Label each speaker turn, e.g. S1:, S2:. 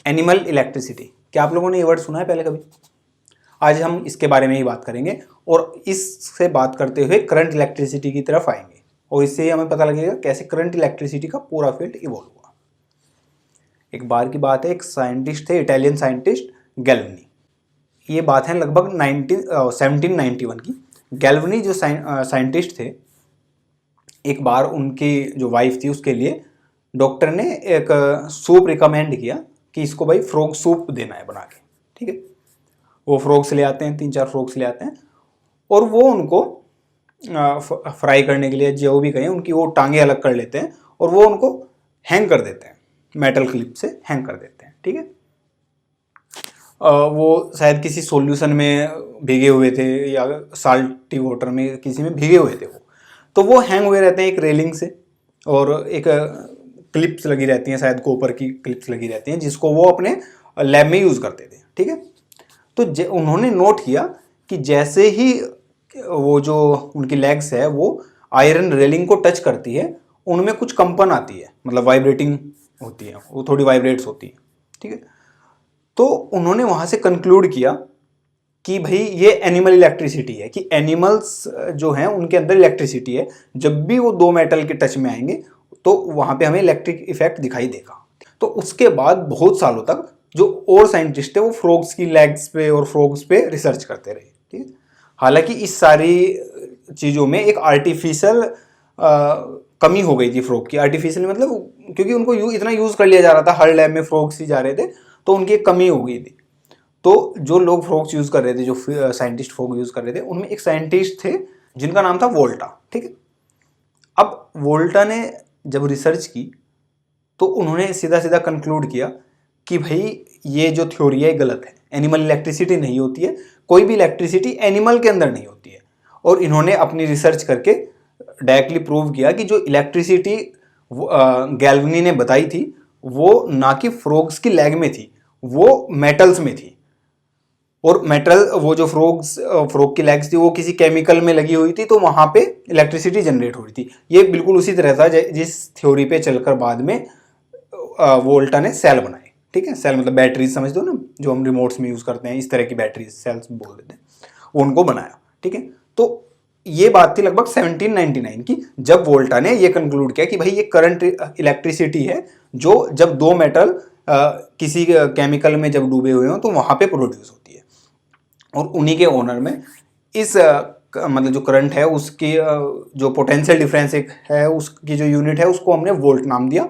S1: Animal electricity, क्या आप लोगों ने ये वर्ड सुना है पहले कभी? आज हम इसके बारे में ही बात करेंगे और इससे बात करते हुए करंट इलेक्ट्रिसिटी की तरफ आएंगे और इससे हमें पता लगेगा कैसे करंट इलेक्ट्रिसिटी का पूरा फील्ड इवॉल्व हुआ। एक बार की बात है, एक साइंटिस्ट थे, इटालियन साइंटिस्ट गैल्वनी। ये बात है लगभग 1791 की। गैल्वनी जो साइंटिस्ट थे, एक बार उनकी जो वाइफ थी उसके लिए डॉक्टर ने एक सूप रिकमेंड किया कि इसको भाई फ्रॉग सूप देना है बना के, ठीक है। वो फ्रॉग्स ले आते हैं, 3-4 फ्रॉग्स ले आते हैं और वो उनको फ्राई करने के लिए जो भी कहें उनकी वो टांगे अलग कर लेते हैं और वो उनको हैंग कर देते हैं, मेटल क्लिप से हैंग कर देते हैं, ठीक है। वो शायद किसी सॉल्यूशन में भीगे हुए थे या साल्टी वाटर में किसी में भीगे हुए थे वो, तो वो हैंग हुए रहते हैं एक रेलिंग से और एक क्लिप्स लगी रहती हैं, शायद कॉपर की क्लिप्स लगी रहती हैं जिसको वो अपने लैब में यूज़ करते थे, ठीक है। तो उन्होंने नोट किया कि जैसे ही वो जो उनकी लेग्स है वो आयरन रेलिंग को टच करती है, उनमें कुछ कंपन आती है, मतलब वाइब्रेटिंग होती है, वो थोड़ी वाइब्रेट्स होती है, ठीक है। तो उन्होंने वहाँ से कंक्लूड किया कि भाई ये एनिमल इलेक्ट्रिसिटी है, कि एनिमल्स जो हैं उनके अंदर इलेक्ट्रिसिटी है, जब भी वो दो मेटल के टच में आएंगे तो वहाँ पे हमें इलेक्ट्रिक इफेक्ट दिखाई देगा। तो उसके बाद बहुत सालों तक जो और साइंटिस्ट थे वो फ्रॉग्स की लेग्स पे और फ्रॉग्स पे रिसर्च करते रहे, ठीक है। हालांकि इस सारी चीज़ों में एक आर्टिफिशियल कमी हो गई थी फ्रॉग की। आर्टिफिशियल मतलब क्योंकि उनको इतना यूज़ कर लिया जा रहा था, हर लैब में फ्रॉग्स ही जा रहे थे, तो उनकी एक कमी हो गई थी। तो जो लोग फ्रॉग्स यूज़ कर रहे थे, जो साइंटिस्ट फ्रॉग यूज़ कर रहे थे, उनमें एक साइंटिस्ट थे जिनका नाम था वोल्टा, ठीक है। अब वोल्टा ने जब रिसर्च की तो उन्होंने सीधा सीधा कंक्लूड किया कि भाई ये जो थ्योरी है गलत है, एनिमल इलेक्ट्रिसिटी नहीं होती है, कोई भी इलेक्ट्रिसिटी एनिमल के अंदर नहीं होती है। और इन्होंने अपनी रिसर्च करके डायरेक्टली प्रूव किया कि जो इलेक्ट्रिसिटी गैल्वनी ने बताई थी वो ना कि फ्रॉग्स की लेग में थी, वो मेटल्स में थी। और मेटल, वो जो फ्रॉग की लेग्स थी वो किसी केमिकल में लगी हुई थी, तो वहां पे इलेक्ट्रिसिटी जनरेट हो रही थी। ये बिल्कुल उसी तरह था जिस थ्योरी पे चलकर बाद में वोल्टा ने सेल बनाए, ठीक है। सेल मतलब बैटरीज समझ दो ना, जो हम रिमोट्स में यूज करते हैं, इस तरह की बैटरीज सेल्स बोल देते हैं, उनको बनाया, ठीक है। तो ये बात थी लगभग 1799 की, जब वोल्टा ने ये कंक्लूड किया कि भाई ये करंट इलेक्ट्रिसिटी है जो जब दो मेटल किसी केमिकल में जब डूबे हुए हो तो वहां पे प्रोड्यूस होती है। और उन्हीं के ओनर में इस मतलब जो करंट है उसकी जो पोटेंशियल डिफरेंस एक है, उसकी जो यूनिट है उसको हमने वोल्ट नाम दिया।